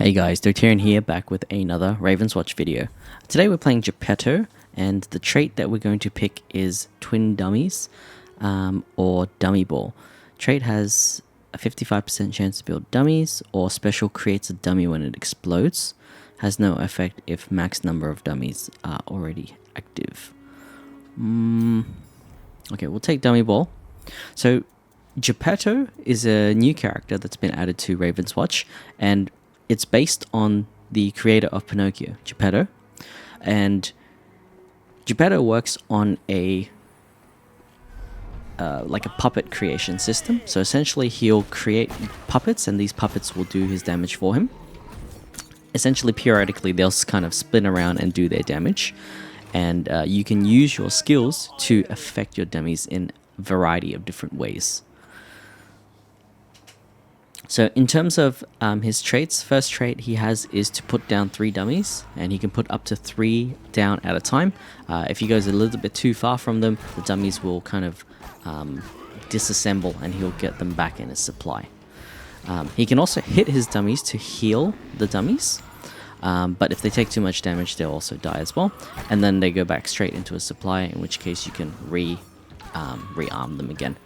Hey guys, Doterian here, back with another Ravenswatch video. Today we're playing GEPETTO, and the trait that we're going to pick is Twin Dummies, or Dummy Ball. Trait has a 55% chance to build dummies, or special creates a dummy when it explodes. Has no effect if max number of dummies are already active. Okay, we'll take Dummy Ball. So GEPETTO is a new character that's been added to Ravenswatch, and it's based on the creator of Pinocchio, GEPETTO, and GEPETTO works on a like a puppet creation system. So essentially, he'll create puppets, and these puppets will do his damage for him. Essentially, periodically, they'll kind of spin around and do their damage, and you can use your skills to affect your dummies in a variety of different ways. So in terms of his traits, first trait he has is to put down 3 dummies, and he can put up to 3 down at a time. If he goes a little bit too far from them, the dummies will kind of disassemble, and he'll get them back in his supply. He can also hit his dummies to heal the dummies, but if they take too much damage, they'll also die as well, and then they go back straight into his supply, in which case you can rearm them again.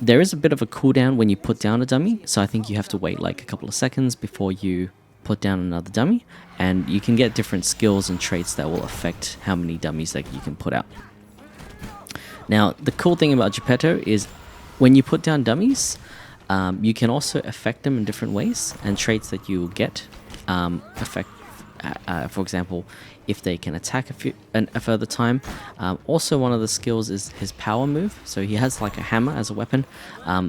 There is a bit of a cooldown when you put down a dummy, so I think you have to wait like a couple of seconds before you put down another dummy, and you can get different skills and traits that will affect how many dummies that you can put out. Now, the cool thing about GEPETTO is when you put down dummies, you can also affect them in different ways, and traits that you will get affect, for example, if they can attack a further time. Also, one of the skills is his power move. So he has like a hammer as a weapon.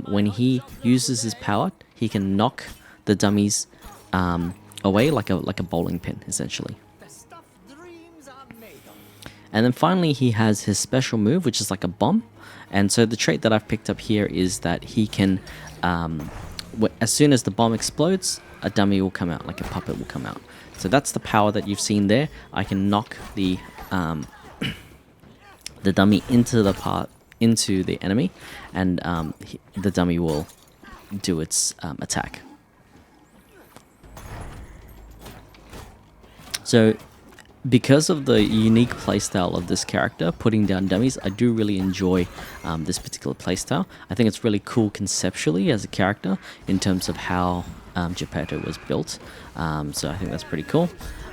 When he uses his power, he can knock the dummies away like a bowling pin, essentially. And then finally, he has his special move, which is like a bomb. And so the trait that I've picked up here is that he can, as soon as the bomb explodes, a dummy will come out, like a puppet will come out. So that's the power that you've seen there. I can knock the the dummy into the enemy, and the dummy will do its attack. So, because of the unique playstyle of this character, putting down dummies, I do really enjoy this particular playstyle. I think it's really cool conceptually as a character in terms of how GEPETTO was built. So I think that's pretty cool.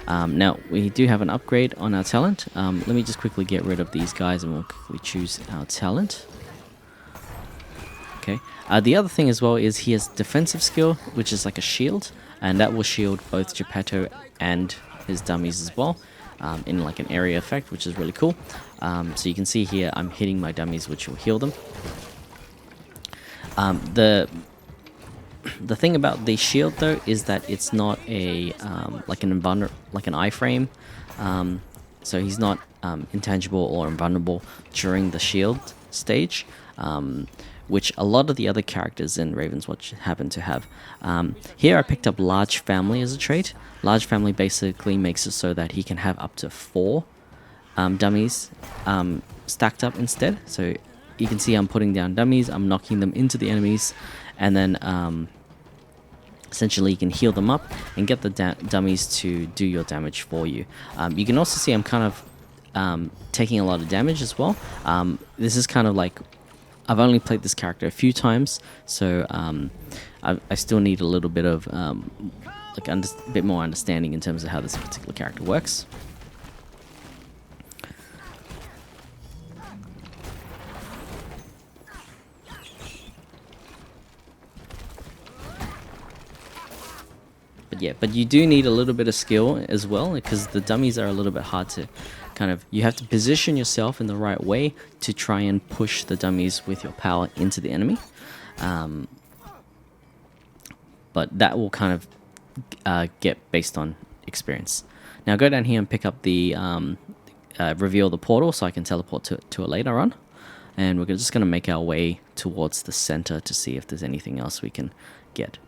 Now, we do have an upgrade on our talent. Let me just quickly get rid of these guys, and we'll quickly choose our talent. Okay. The other thing as well is he has defensive skill, which is like a shield, and that will shield both GEPETTO and his dummies as well, in like an area effect, which is really cool. So you can see here I'm hitting my dummies, which will heal them. The thing about the shield though is that it's not a like an iframe, so he's not intangible or invulnerable during the shield stage, which a lot of the other characters in Ravenswatch happen to have. Here I picked up Large Family as a trait. Large Family basically makes it so that he can have up to 4 dummies stacked up instead. So you can see I'm putting down dummies, I'm knocking them into the enemies, and then essentially you can heal them up and get the dummies to do your damage for you. You can also see I'm kind of taking a lot of damage as well. This is kind of like, I've only played this character a few times, so I still need a little bit of like a bit more understanding in terms of how this particular character works. But you do need a little bit of skill as well, because the dummies are a little bit hard to kind of, you have to position yourself in the right way to try and push the dummies with your power into the enemy. But that will kind of get based on experience. Now go down here and pick up the reveal the portal, so I can teleport to it later on. And we're just going to make our way towards the center to see if there's anything else we can get.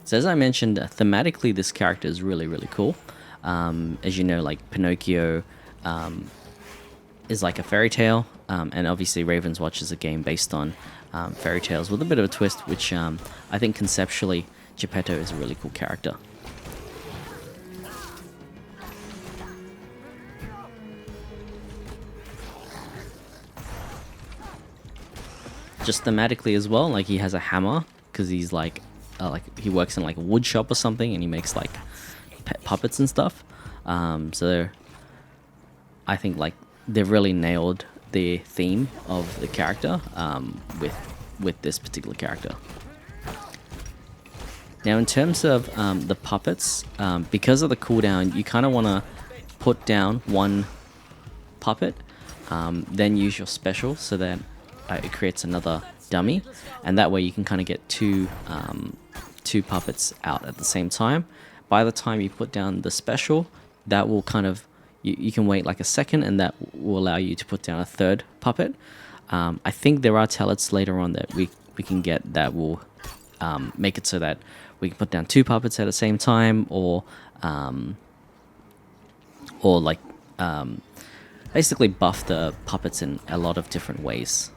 So as I mentioned, thematically this character is really, really cool. As you know, like Pinocchio is like a fairy tale, and obviously Ravenswatch is a game based on fairy tales with a bit of a twist, which I think conceptually GEPETTO is a really cool character. Just thematically as well, like he has a hammer because he's like he works in like a wood shop or something, and he makes like pet puppets and stuff. So I think like they've really nailed the theme of the character with this particular character. Now, in terms of the puppets, because of the cooldown, you kind of want to put down one puppet, then use your special so that it creates another dummy, and that way you can kind of get two puppets out at the same time. By the time you put down the special, that will kind of you can wait like a second, and that will allow you to put down a third puppet. I think there are tellets later on that we can get that will make it so that we can put down two puppets at the same time, or like basically buff the puppets in a lot of different ways,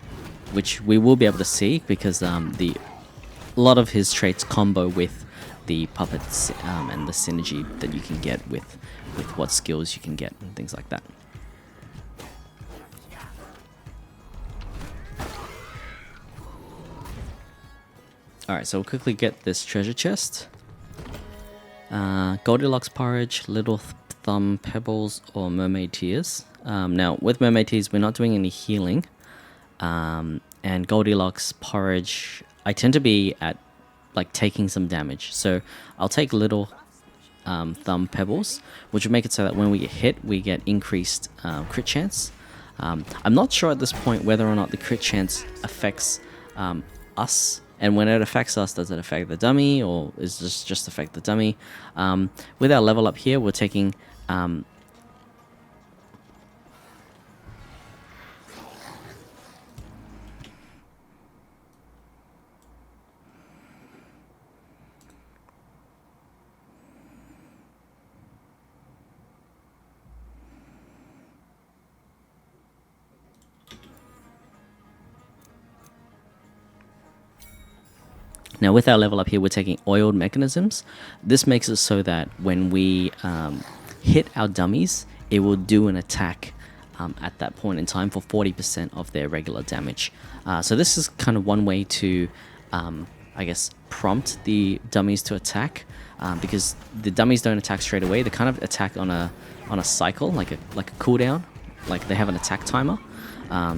which we will be able to see because a lot of his traits combo with the puppets and the synergy that you can get with what skills you can get and things like that. Alright, so we'll quickly get this treasure chest. Goldilocks porridge, little thumb pebbles, or mermaid tears. Now, with mermaid tears, we're not doing any healing. And Goldilocks porridge, I tend to be at like taking some damage. So I'll take little thumb pebbles, which will make it so that when we get hit, we get increased crit chance. I'm not sure at this point whether or not the crit chance affects us. And when it affects us, does it affect the dummy, or is this just affect the dummy? With our level up here, we're taking now, with our level up here, we're taking oiled mechanisms. This makes it so that when we hit our dummies, it will do an attack at that point in time for 40% of their regular damage. So this is kind of one way to, I guess, prompt the dummies to attack, because the dummies don't attack straight away. They kind of attack on a cycle, like a cooldown, like they have an attack timer.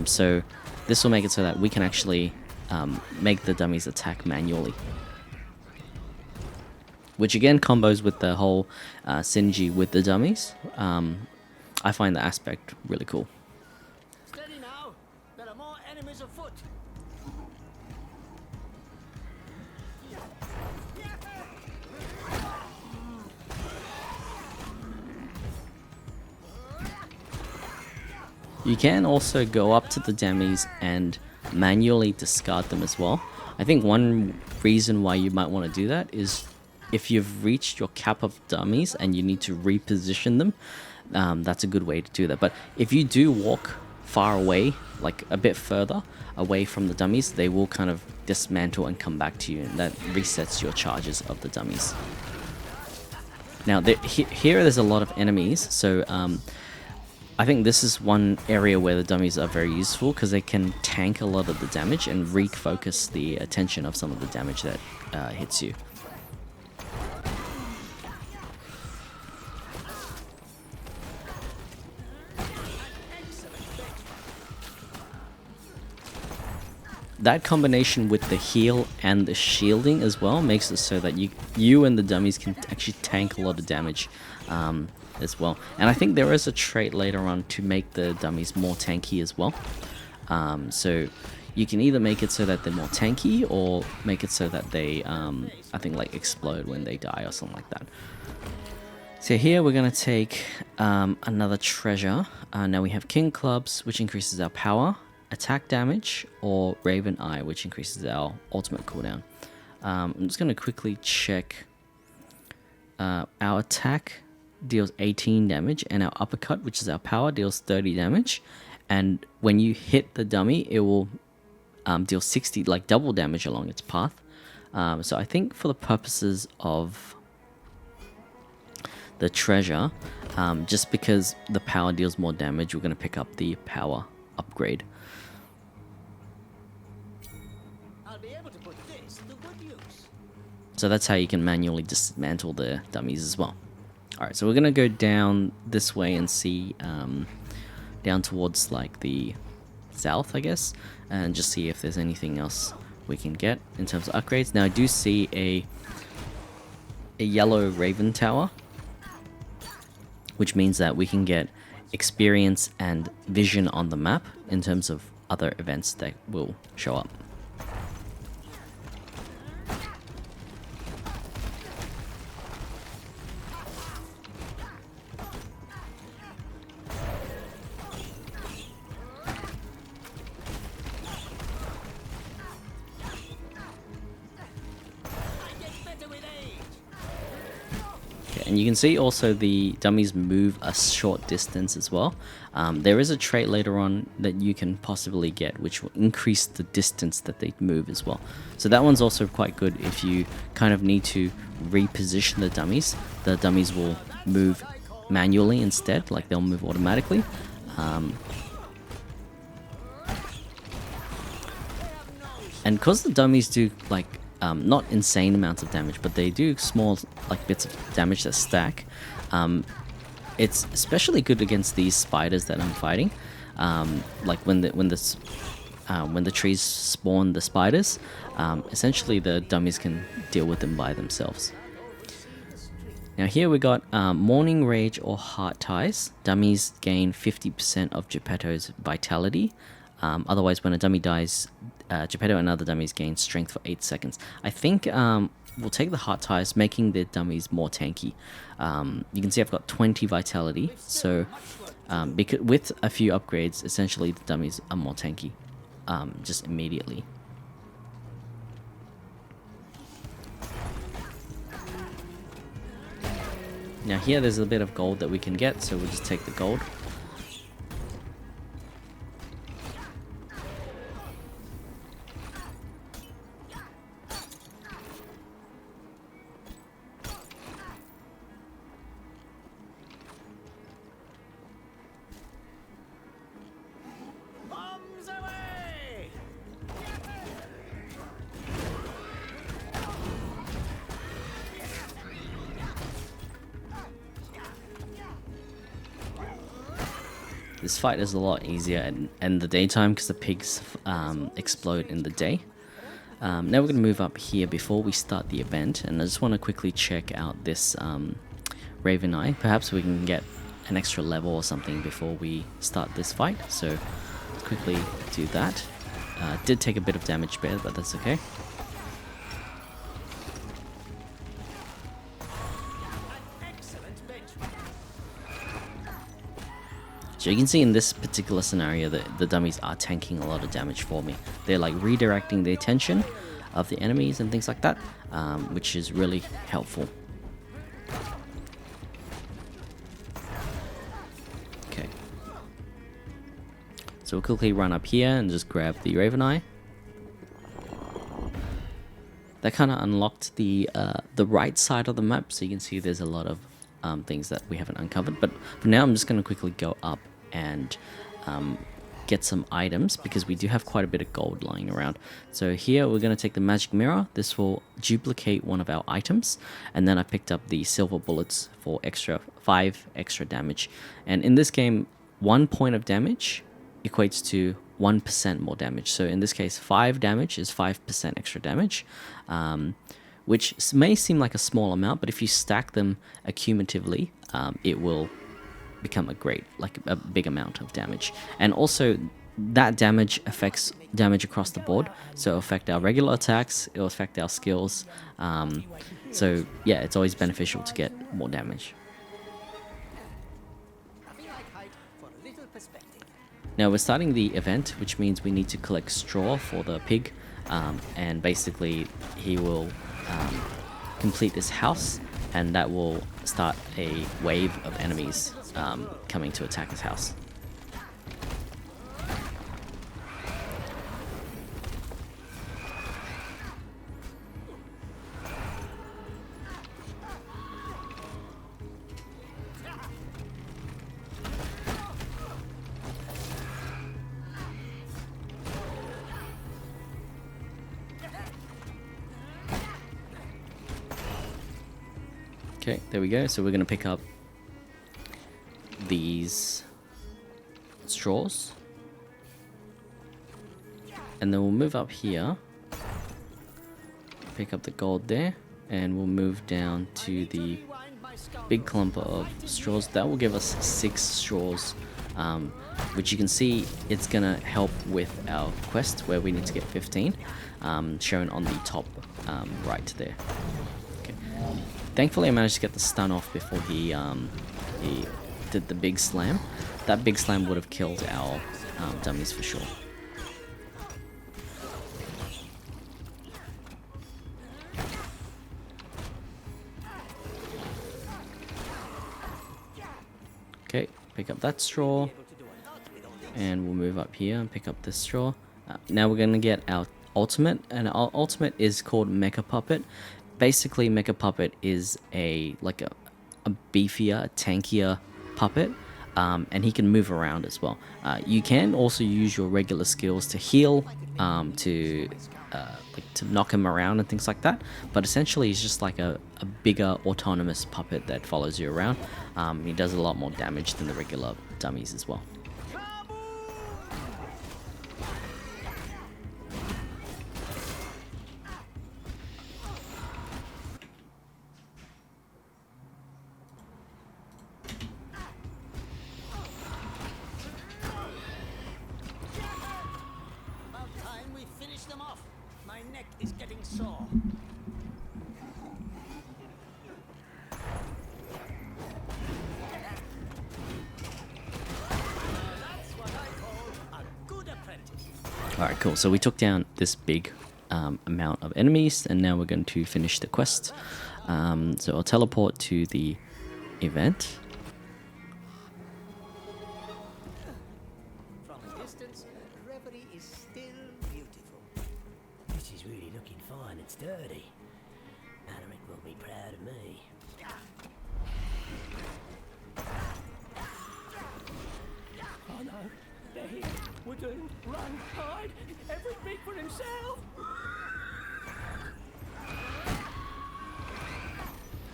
So this will make it so that we can actually make the dummies attack manually, which again combos with the whole synergy with the dummies. I find the aspect really cool. Steady now. There are more enemies afoot. You can also go up to the dummies and manually discard them as well. I think one reason why you might want to do that is if you've reached your cap of dummies and you need to reposition them, that's a good way to do that. But if you do walk far away, like a bit further away from the dummies, they will kind of dismantle and come back to you, and that resets your charges of the dummies. Now, here there's a lot of enemies, so I think this is one area where the dummies are very useful because they can tank a lot of the damage and refocus the attention of some of the damage that hits you. That combination with the heal and the shielding as well makes it so that you and the dummies can actually tank a lot of damage as well. And I think there is a trait later on to make the dummies more tanky as well. So you can either make it so that they're more tanky, or make it so that they, I think, like explode when they die or something like that. So here we're going to take another treasure. Now we have King Clubs, which increases our power, attack damage, or Raven Eye, which increases our ultimate cooldown. I'm just going to quickly check. Our attack deals 18 damage, and our uppercut, which is our power, deals 30 damage, and when you hit the dummy, it will deal 60, like double damage along its path. So I think for the purposes of the treasure, just because the power deals more damage, we're going to pick up the power upgrade. I'll be able to put this to good use. So that's how you can manually dismantle the dummies as well. Alright, so we're going to go down this way and see down towards like the south, I guess, and just see if there's anything else we can get in terms of upgrades. Now I do see a yellow raven tower, which means that we can get experience and vision on the map in terms of other events that will show up. And you can see also the dummies move a short distance as well. There is a trait later on that you can possibly get which will increase the distance that they move as well. So that one's also quite good if you kind of need to reposition the dummies. The dummies will move manually instead, like they'll move automatically. And because the dummies do like not insane amounts of damage, but they do small like bits of damage that stack. It's especially good against these spiders that I'm fighting. Like when the trees spawn the spiders, essentially the dummies can deal with them by themselves. Now here we got Morning Rage or Heart Ties. Dummies gain 50% of GEPETTO's vitality. Otherwise, when a dummy dies, GEPETTO and other dummies gain strength for 8 seconds. I think we'll take the Heart Ties, making the dummies more tanky. You can see I've got 20 vitality, so because with a few upgrades, essentially the dummies are more tanky just immediately. Now here there's a bit of gold that we can get, so we'll just take the gold. Bombs away! This fight is a lot easier in the daytime because the pigs explode in the day. Now we're going to move up here before we start the event, and I just want to quickly check out this Raven Eye. Perhaps we can get an extra level or something before we start this fight, so let's quickly do that. Did take a bit of damage there, but that's okay. Excellent benchmark. So you can see in this particular scenario that the dummies are tanking a lot of damage for me. They're like redirecting the attention of the enemies and things like that, which is really helpful. Okay. So we'll quickly run up here and just grab the Raven Eye. That kind of unlocked the right side of the map, so you can see there's a lot of things that we haven't uncovered. But for now, I'm just going to quickly go up and get some items because we do have quite a bit of gold lying around. So here we're going to take the magic mirror. This will duplicate one of our items, and then I picked up the silver bullets for 5 extra damage. And in this game, 1 point of damage equates to 1% more damage. So in this case, 5 damage is 5% extra damage, which may seem like a small amount, but if you stack them accumulatively, it will become a big amount of damage. And also that damage affects damage across the board, so it'll affect our regular attacks, it'll affect our skills, so yeah, it's always beneficial to get more damage. Now we're starting the event, which means we need to collect straw for the pig, and basically he will complete this house, and that will start a wave of enemies coming to attack his house. Okay, there we go. So we're going to pick up these straws. And then we'll move up here. Pick up the gold there. And we'll move down to the big clump of straws. That will give us 6 straws. Which you can see it's going to help with our quest where we need to get 15. Shown on the top right there. Okay. Thankfully I managed to get the stun off before he did the big slam. That big slam would have killed our dummies for sure. Okay, pick up that straw. And we'll move up here and pick up this straw. Now we're going to get our ultimate. And our ultimate is called Mecha Puppet. Basically, Mecha Puppet is a beefier, tankier puppet. And he can move around as well. You can also use your regular skills to heal, to knock him around and things like that. But essentially, he's just like a bigger autonomous puppet that follows you around. He does a lot more damage than the regular dummies as well. Is getting sore. That's what I call a good apprentice. Alright, cool. So we took down this big amount of enemies, and now we're going to finish the quest. So I'll teleport to the event. From a distance, reverie is still beautiful. This is really looking fine and sturdy. Alaric will be proud of me. Oh no, they're here. We're doomed. Run, hide. Every beat for himself.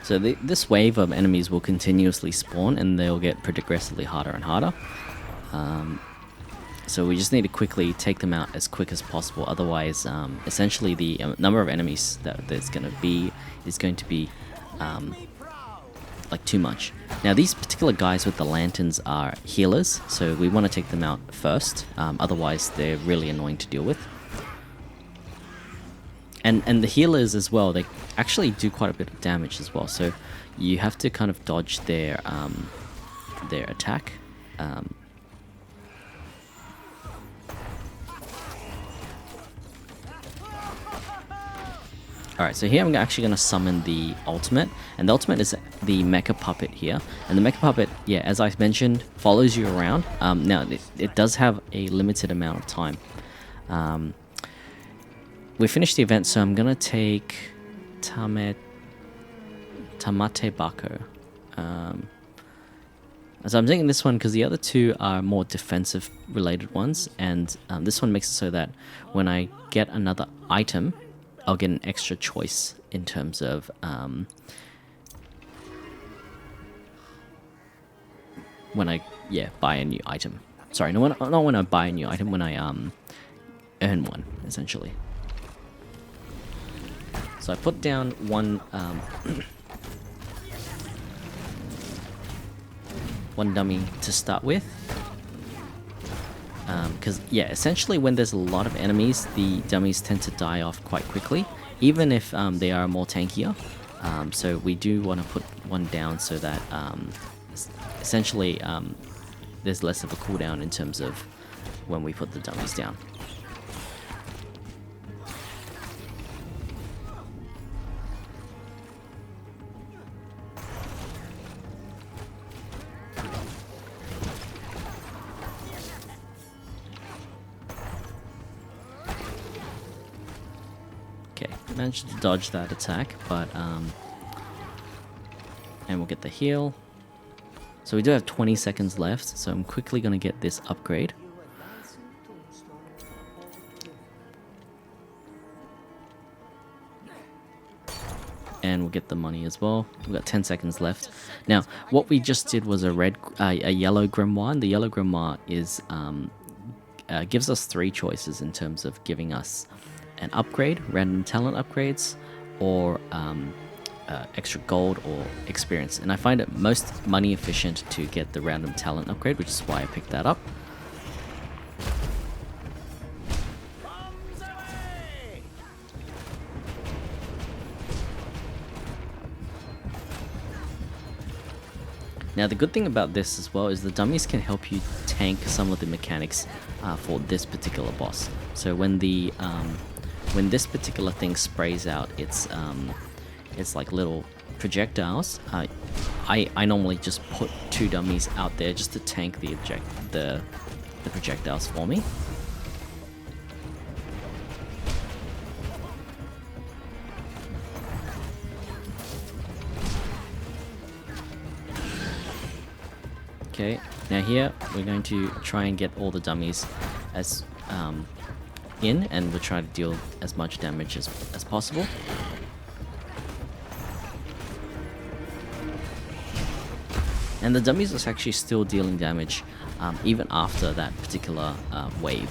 So this wave of enemies will continuously spawn, and they'll get progressively harder and harder. So we just need to quickly take them out as quick as possible. Otherwise, essentially the number of enemies that there's going to be is going to be like too much. Now these particular guys with the lanterns are healers, so we want to take them out first. Otherwise, they're really annoying to deal with. And the healers as well, they actually do quite a bit of damage as well. So you have to kind of dodge their attack. Alright, so here I'm actually going to summon the ultimate, and the ultimate is the Mecha Puppet here. And the Mecha Puppet, yeah, as I mentioned, follows you around. Now, it does have a limited amount of time. We finished the event, so I'm going to take Tamate Bako. So I'm taking this one because the other two are more defensive related ones, and this one makes it so that when I get another item, I'll get an extra choice in terms of when I buy a new item. Sorry, not when I buy a new item, when I earn one, essentially. So I put down one one dummy to start with. Because, yeah, essentially when there's a lot of enemies, the dummies tend to die off quite quickly, even if they are more tankier. So we do want to put one down so that essentially there's less of a cooldown in terms of when we put the dummies down. Managed to dodge that attack, but and we'll get the heal. So we do have 20 seconds left, so I'm quickly going to get this upgrade. and we'll get the money as well. We've got 10 seconds left. Now, what we just did was a yellow grimoire. And the yellow grimoire is gives us 3 choices in terms of giving us an upgrade, random talent upgrades, or extra gold or experience. And I find it most money efficient to get the random talent upgrade, which is why I picked that up. Now the good thing about this as well is the dummies can help you tank some of the mechanics for this particular boss. So when this particular thing sprays out it's like little projectiles, I normally just put 2 dummies out there just to tank the projectiles for me. Okay, now here we're going to try and get all the dummies as in, and we'll try to deal as much damage as possible. And the dummies is actually still dealing damage even after that particular wave.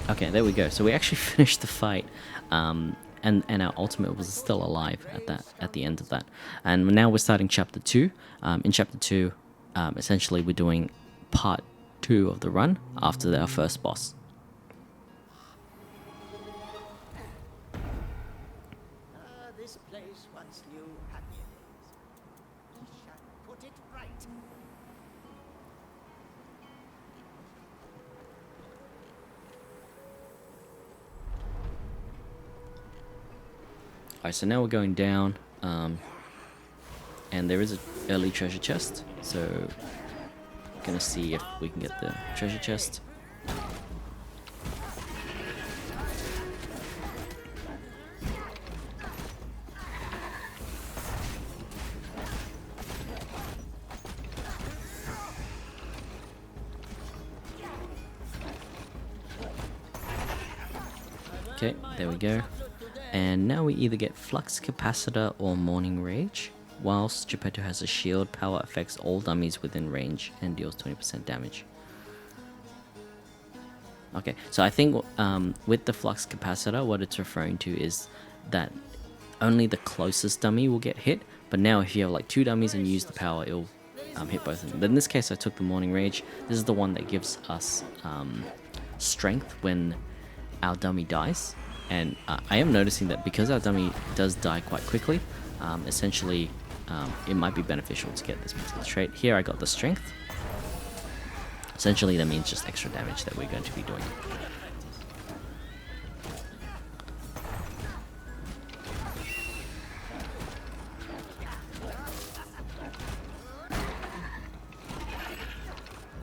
Okay, there we go. So we actually finished the fight, and our ultimate was still alive at the end of that. And now we're starting chapter 2. In chapter 2, essentially we're doing part 2 of the run after our first boss. This place once knew happier days. We shall put it right. Alright, so now we're going down, and there is an early treasure chest, so gonna see if we can get the treasure chest. Okay, there we go. And now we either get Flux Capacitor or Morning Rage. Whilst GEPETTO has a shield, power affects all dummies within range and deals 20% damage. Okay, so I think with the Flux Capacitor, what it's referring to is that only the closest dummy will get hit. But now if you have like 2 dummies and you use the power, it'll hit both of them. But in this case, I took the Morning Rage. This is the one that gives us strength when our dummy dies. And I am noticing that because our dummy does die quite quickly, essentially it might be beneficial to get this particular trait. Here I got the strength. Essentially that means just extra damage that we're going to be doing.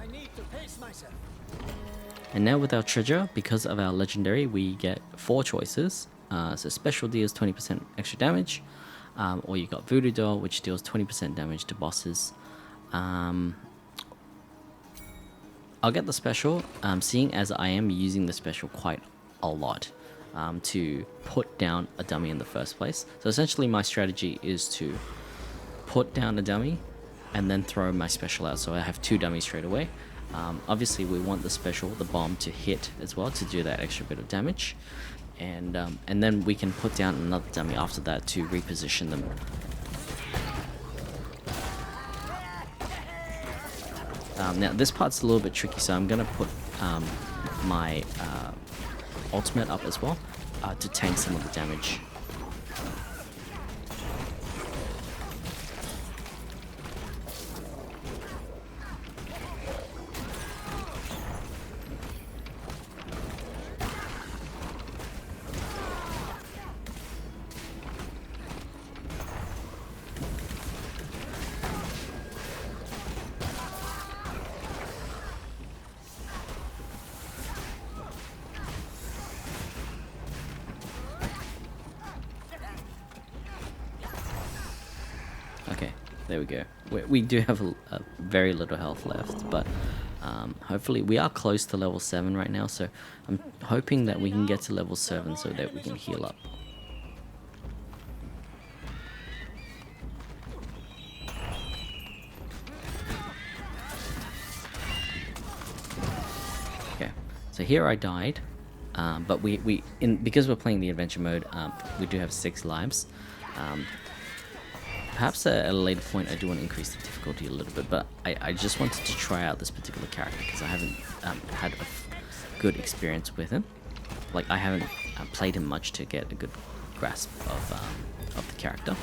I need to pace myself. And now with our treasure, because of our legendary, we get 4 choices. So special deals 20% extra damage, or you got Voodoo Doll, which deals 20% damage to bosses. I'll get the special, seeing as I am using the special quite a lot to put down a dummy in the first place. So essentially my strategy is to put down a dummy and then throw my special out, so I have 2 dummies straight away. Obviously we want the special, the bomb, to hit as well to do that extra bit of damage, and then we can put down another dummy after that to reposition them. Now this part's a little bit tricky, so I'm gonna put my ultimate up as well to tank some of the damage. There we go. We do have a very little health left, but hopefully we are close to level 7 right now, so I'm hoping that we can get to level 7 so that we can heal up. Okay, so here I died, but because we're playing the adventure mode, we do have 6 lives. Perhaps at a later point I do want to increase the difficulty a little bit, but I just wanted to try out this particular character because I haven't had a good experience with him. Like, I haven't played him much to get a good grasp of the character.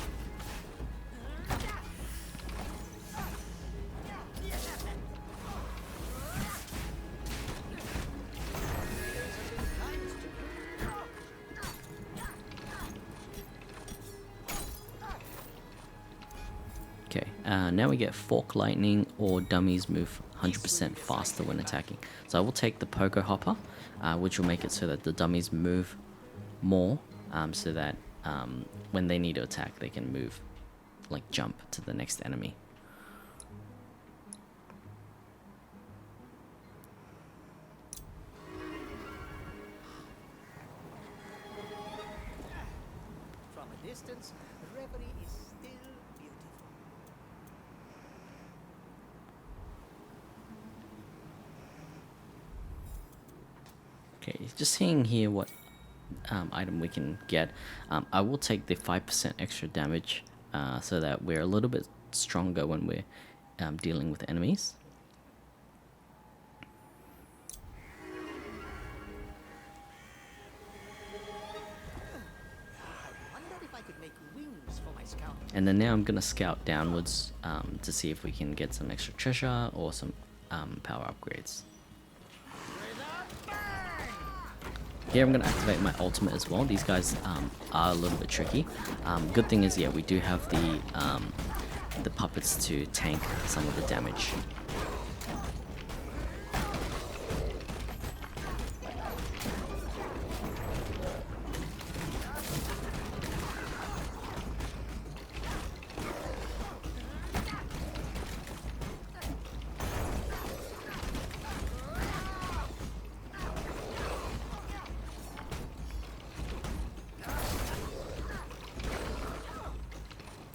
Okay, now we get fork lightning, or dummies move 100% faster when attacking. So I will take the pogo hopper, which will make it so that the dummies move more, so that when they need to attack, they can move, like jump to the next enemy. From a distance, reverie is still beautiful. Okay, just seeing here what item we can get. I will take the 5% extra damage, so that we're a little bit stronger when we're dealing with enemies. I wonder if I could make wings for my scout. And then now I'm gonna scout downwards to see if we can get some extra treasure or some power upgrades. Here I'm going to activate my ultimate as well. These guys are a little bit tricky. Good thing is, yeah, we do have the puppets to tank some of the damage.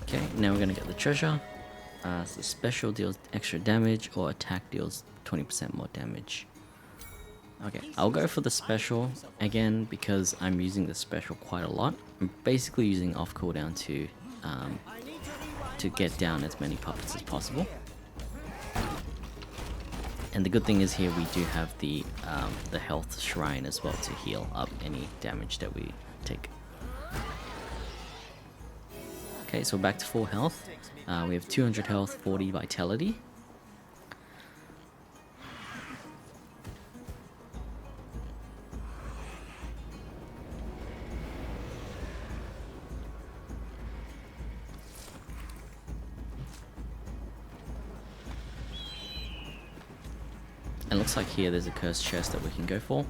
Okay, now we're gonna get the treasure. So special deals extra damage, or attack deals 20% more damage. Okay, I'll go for the special again because I'm using the special quite a lot. I'm basically using off cooldown to get down as many puppets as possible. And the good thing is here we do have the health shrine as well to heal up any damage that we take. Okay, so back to full health. We have 200 health, 40 vitality. And looks like here there's a cursed chest that we can go for.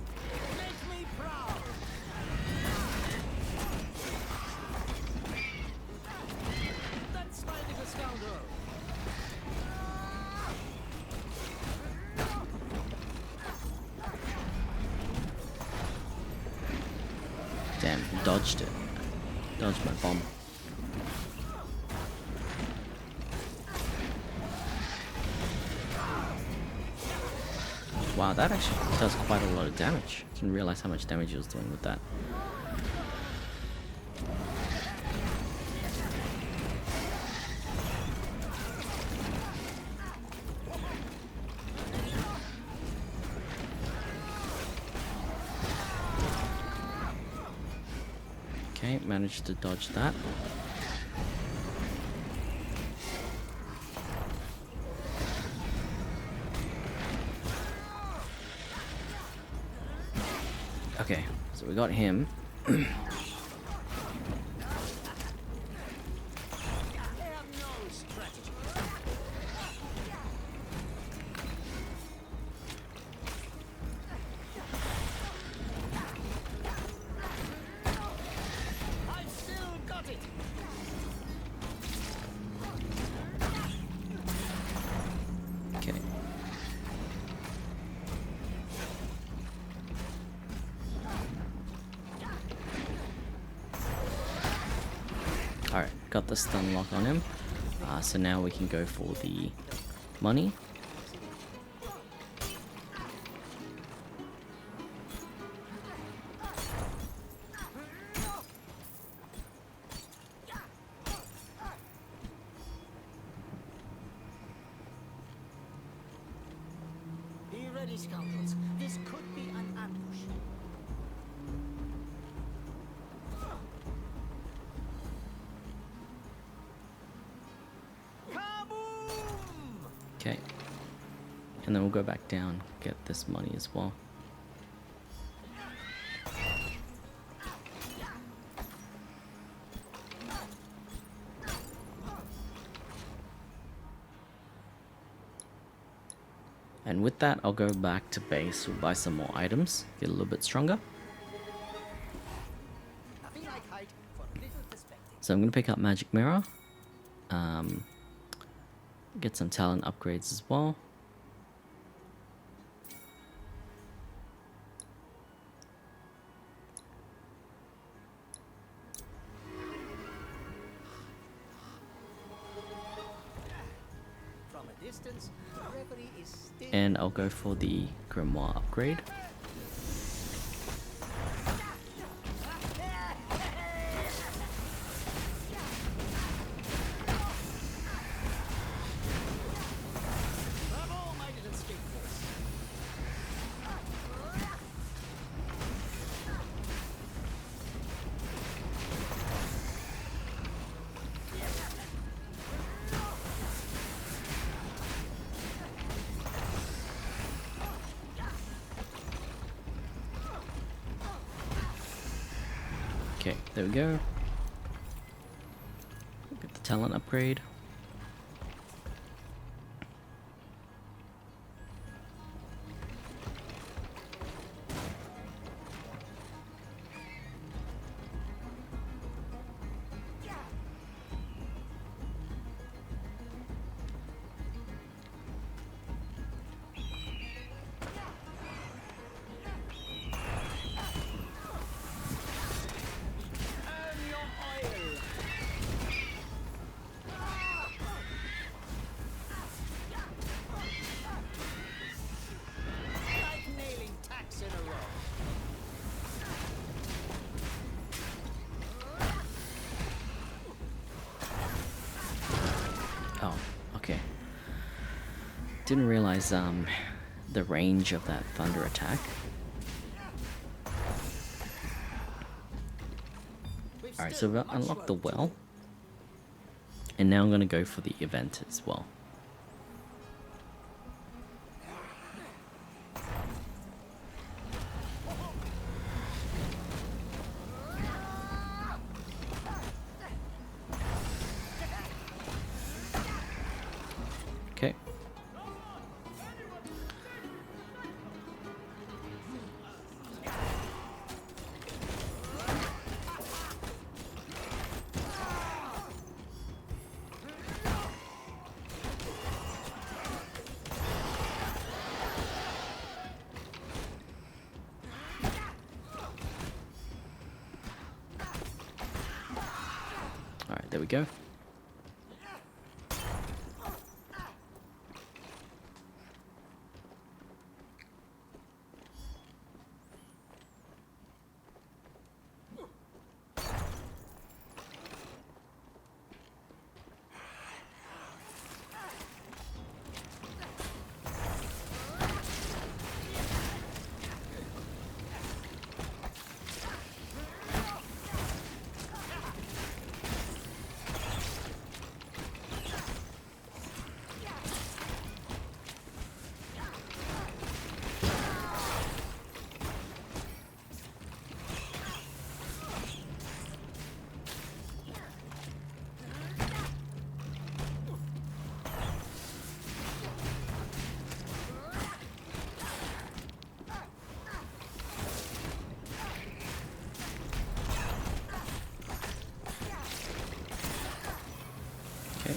Damn, he dodged it. Dodged my bomb. Wow, that actually does quite a lot of damage. I didn't realize how much damage he was doing with that. Okay, managed to dodge that. Okay, so we got him. Alright, got the stun lock on him. So now we can go for the money. Be ready, scoundrels. This could be an ambush. Kaboom! Okay. And then we'll go back down, get this money as well. And with that, I'll go back to base, we'll buy some more items, get a little bit stronger. Nothing like height for little perspective. So I'm going to pick up Magic Mirror. Get some talent upgrades as well. From a distance, reverie is still. And I'll go for the Grimoire upgrade. Bravo, my little skate force. Okay, there we go. Get the talent upgrade. Earn your oil. Like nailing tacks in a row. Oh, okay. Didn't realize the range of that thunder attack. Alright, so we've unlocked the well. And now I'm going to go for the event as well. Okay. Alright, there we go. Okay.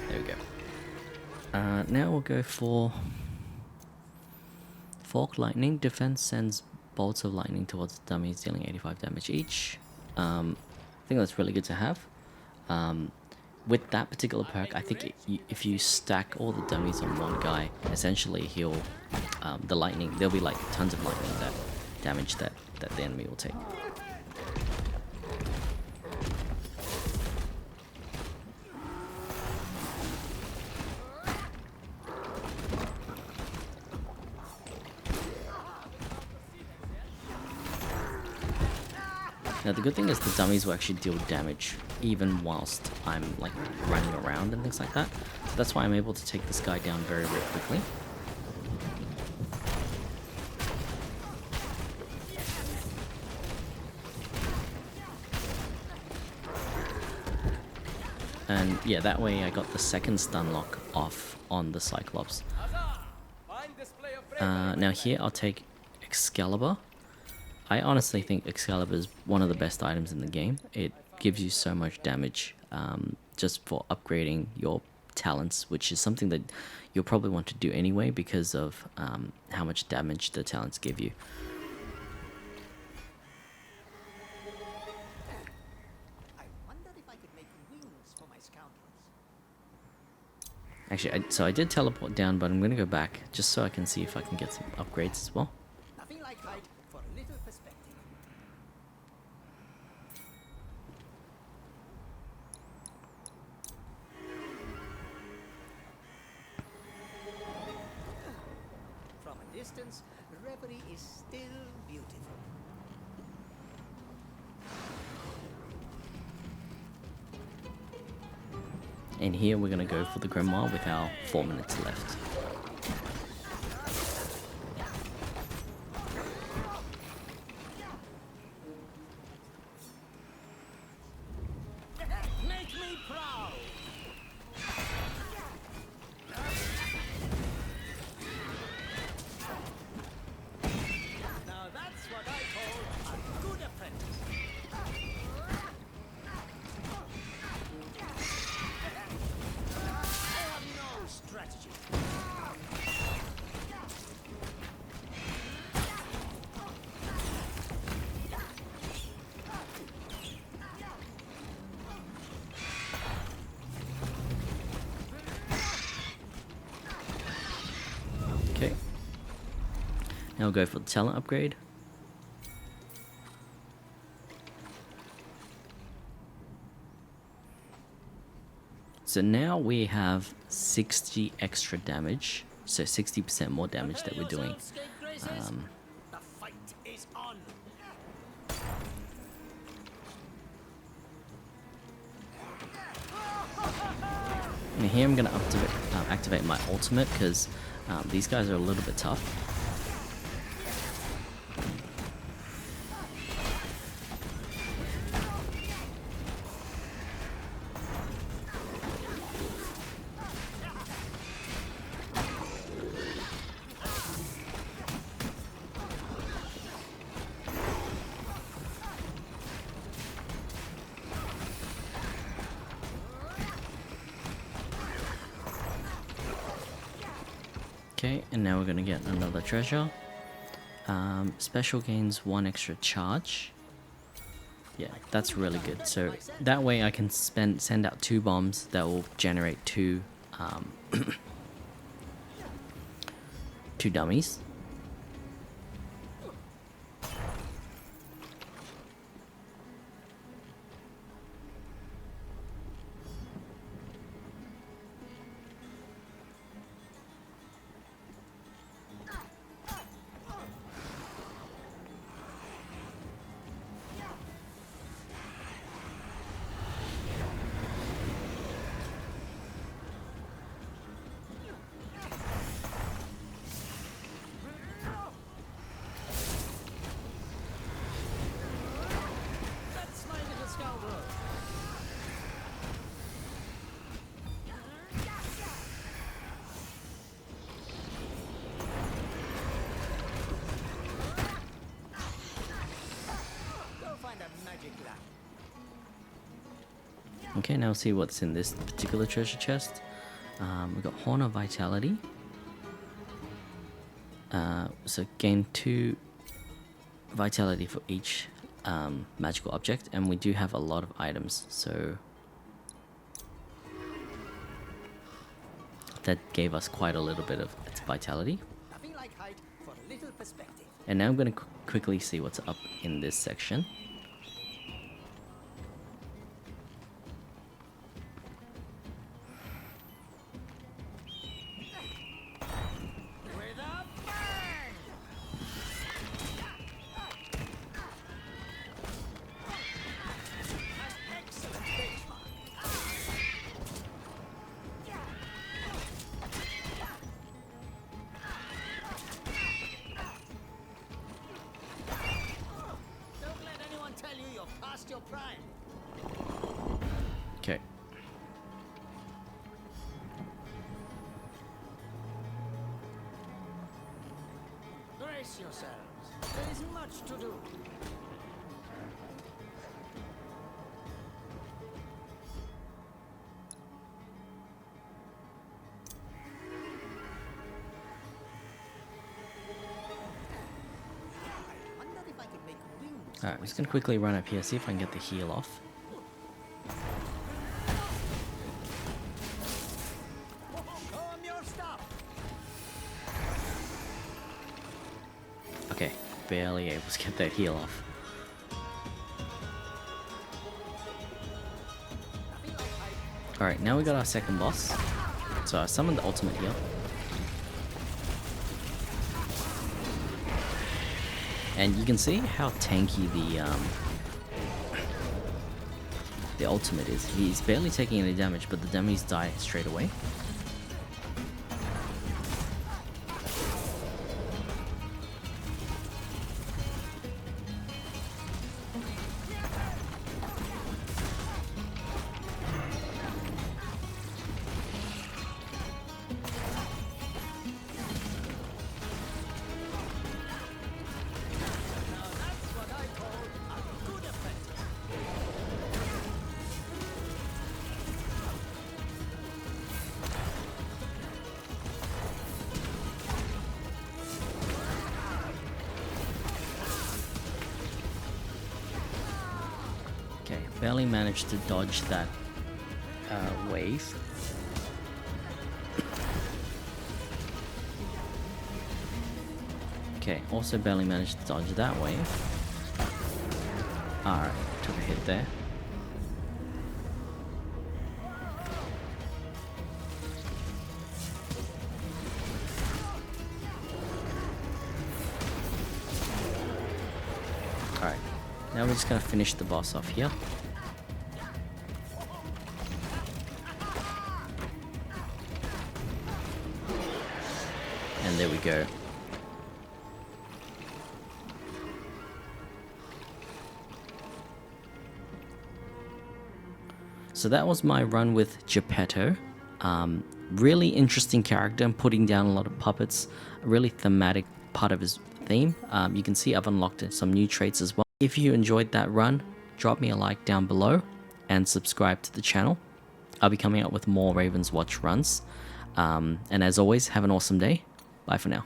There we go. Now we'll go for Fork Lightning. Defense sends bolts of lightning towards the dummies, dealing 85 damage each. I think that's really good to have. With that particular perk, I think if you stack all the dummies on one guy, essentially he'll, the lightning, there'll be like tons of lightning that damage that the enemy will take. Now the good thing is the dummies will actually deal damage even whilst I'm like running around and things like that. So that's why I'm able to take this guy down very, very quickly. And yeah, that way I got the second stun lock off on the Cyclops. Now here I'll take Excalibur. I honestly think Excalibur is one of the best items in the game. It gives you so much damage just for upgrading your talents, which is something that you'll probably want to do anyway because of how much damage the talents give you. I wonder if I could make wings for my scoundrels. Actually, so I did teleport down, but I'm going to go back just so I can see if I can get some upgrades as well. Nothing like height for a little perspective. From a distance, reverie is still beautiful. And here we're going to go for the Grimoire with our 4 minutes left. Make me proud! Now that's what I call a good apprentice. I have no strategy. Okay. Now we'll go for the talent upgrade. So now we have 60 extra damage, so 60% more damage that we're doing. The fight is on. And here I'm going to activate my ultimate because these guys are a little bit tough. Okay, and now we're going to get another treasure. Special gains 1 extra charge. Yeah, that's really good. So that way I can send out 2 bombs that will generate 2 2 dummies. That's my little scoundrel. Go find a magic lamp. Okay, now see what's in this particular treasure chest. We've got Horn of Vitality. So gain 2 vitality for each magical object, and we do have a lot of items, so that gave us quite a little bit of its vitality. Nothing like height for a little perspective. And now I'm going to quickly see what's up in this section. With a bang! An excellent benchmark. Don't let anyone tell you you're past your prime. Okay. Brace yourselves. There is much to do. I wonder if I could make wings. Alright, I'm just going to quickly run up here, see if I can get the heal off. Show 'em your stuff. Okay, barely able to get that heal off. Alright, now we got our second boss. So I summoned the ultimate here. And you can see how tanky the ultimate is. He's barely taking any damage, but the dummies die straight away. Now that's what I call a good apprentice. Okay, barely managed to dodge that wave. Okay, also barely managed to dodge that wave. Alright, took a hit there. Alright, now we're just gonna finish the boss off here. And there we go. So that was my run with GEPETTO. Really interesting character and putting down a lot of puppets. A really thematic part of his theme. You can see I've unlocked some new traits as well. If you enjoyed that run, drop me a like down below and subscribe to the channel. I'll be coming up with more Ravenswatch runs. And as always, have an awesome day. Bye for now.